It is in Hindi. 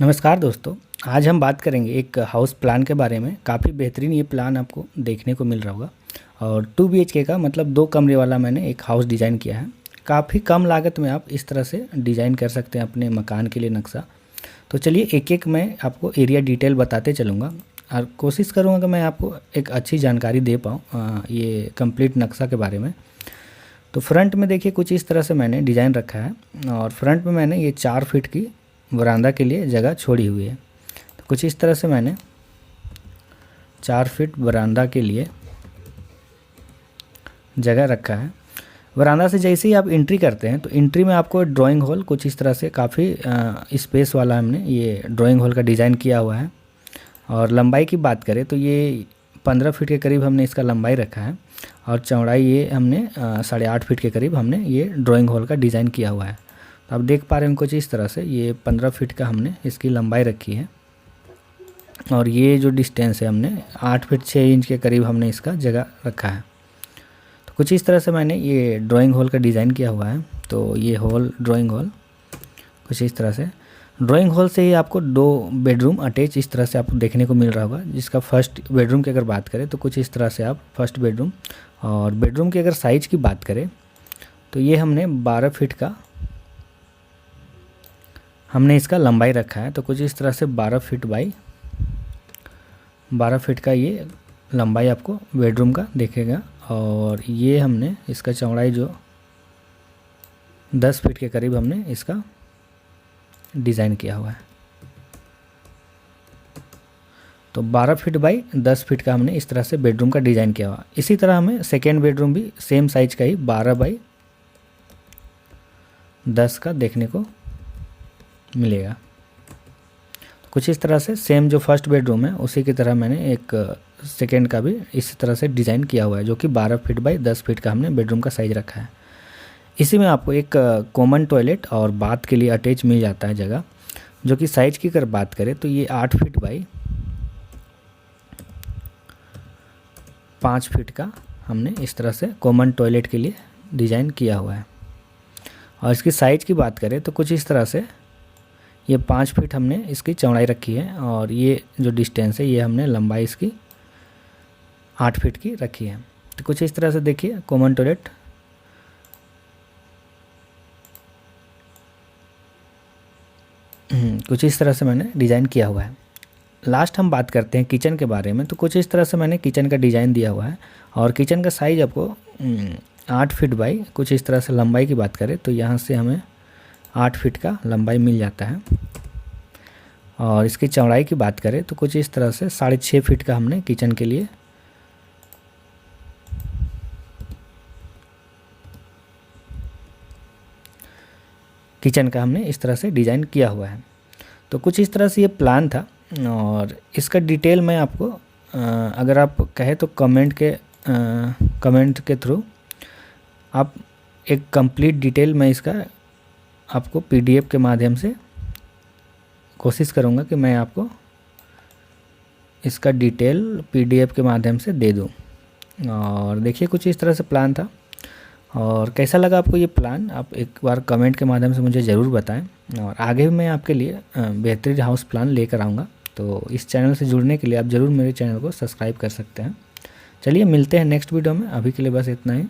नमस्कार दोस्तों। आज हम बात करेंगे एक हाउस प्लान के बारे में। काफ़ी बेहतरीन ये प्लान आपको देखने को मिल रहा होगा और 2 BHK का मतलब 2 कमरे वाला मैंने एक हाउस डिज़ाइन किया है। काफ़ी कम लागत में आप इस तरह से डिज़ाइन कर सकते हैं अपने मकान के लिए नक्शा। तो चलिए एक एक मैं आपको एरिया डिटेल बताते चलूँगा और कोशिश करूँगा कि मैं आपको एक अच्छी जानकारी दे पाऊँ ये कंप्लीट नक्शा के बारे में। तो फ्रंट में देखिए कुछ इस तरह से मैंने डिज़ाइन रखा है और फ्रंट में मैंने ये 4 फीट की वरांदा के लिए जगह छोड़ी हुई है। तो कुछ इस तरह से मैंने 4 फीट वरांदा के लिए जगह रखा है। वरांदा से जैसे ही आप एंट्री करते हैं तो एंट्री में आपको ड्राइंग हॉल कुछ इस तरह से काफ़ी स्पेस वाला हमने ये ड्राइंग हॉल का डिज़ाइन किया हुआ है। और लंबाई की बात करें तो ये 15 फीट के करीब हमने इसका लंबाई रखा है और चौड़ाई ये हमने 8.5 फीट के करीब हमने ये ड्राइंग हॉल का डिज़ाइन किया हुआ है। तो आप देख पा रहे हैं कुछ इस तरह से ये 15 फीट का हमने इसकी लंबाई रखी है और ये जो डिस्टेंस है हमने 8 फीट 6 इंच के करीब हमने इसका जगह रखा है। तो कुछ इस तरह से मैंने ये ड्राइंग हॉल का डिज़ाइन किया हुआ है। तो ये हॉल ड्राइंग हॉल कुछ इस तरह से ड्राइंग हॉल से ही आपको 2 बेडरूम अटैच इस तरह से आपको देखने को मिल रहा होगा। जिसका फर्स्ट बेडरूम की अगर बात करें तो कुछ इस तरह से आप फर्स्ट बेडरूम और बेडरूम की अगर साइज़ की बात करें तो ये हमने 12 फीट का हमने इसका लंबाई रखा है। तो कुछ इस तरह से 12 फीट बाई 12 फीट का ये लंबाई आपको बेडरूम का दिखेगा और ये हमने इसका चौड़ाई जो 10 फीट के करीब हमने इसका डिज़ाइन किया हुआ है। तो 12 फीट बाई 10 फीट का हमने इस तरह से बेडरूम का डिज़ाइन किया हुआ। इसी तरह हमें सेकेंड बेडरूम भी सेम साइज का ही 12 बाई 10 का देखने को मिलेगा। तो कुछ इस तरह से सेम जो फर्स्ट बेडरूम है उसी की तरह मैंने एक सेकेंड का भी इसी तरह से डिज़ाइन किया हुआ है जो कि 12 फीट बाई 10 फीट का हमने बेडरूम का साइज़ रखा है। इसी में आपको एक कॉमन टॉयलेट और बाथ के लिए अटैच मिल जाता है जगह, जो कि साइज की अगर बात करें तो ये 8 फीट बाई 5 फीट का हमने इस तरह से कॉमन टॉयलेट के लिए डिज़ाइन किया हुआ है। और इसकी साइज़ की बात करें तो कुछ इस तरह से ये 5 फीट हमने इसकी चौड़ाई रखी है और ये जो डिस्टेंस है ये हमने लंबाई इसकी 8 फीट की रखी है। तो कुछ इस तरह से देखिए कॉमन टॉयलेट कुछ इस तरह से मैंने डिज़ाइन किया हुआ है। लास्ट हम बात करते हैं किचन के बारे में। तो कुछ इस तरह से मैंने किचन का डिज़ाइन दिया हुआ है और किचन का साइज़ आपको 8 फीट बाई कुछ इस तरह से लंबाई की बात करें तो यहाँ से हमें 8 फीट का लंबाई मिल जाता है। और इसकी चौड़ाई की बात करें तो कुछ इस तरह से 6.5 फीट का हमने किचन के लिए किचन का हमने इस तरह से डिज़ाइन किया हुआ है। तो कुछ इस तरह से ये प्लान था और इसका डिटेल मैं आपको अगर आप कहें तो कमेंट के थ्रू आप एक कंप्लीट डिटेल मैं इसका आपको PDF के माध्यम से कोशिश करूँगा कि मैं आपको इसका डिटेल PDF के माध्यम से दे दूँ। और देखिए कुछ इस तरह से प्लान था और कैसा लगा आपको ये प्लान आप एक बार कमेंट के माध्यम से मुझे ज़रूर बताएं और आगे भी मैं आपके लिए बेहतरीन हाउस प्लान लेकर आऊँगा। तो इस चैनल से जुड़ने के लिए आप ज़रूर मेरे चैनल को सब्सक्राइब कर सकते हैं। चलिए मिलते हैं नेक्स्ट वीडियो में, अभी के लिए बस इतना ही।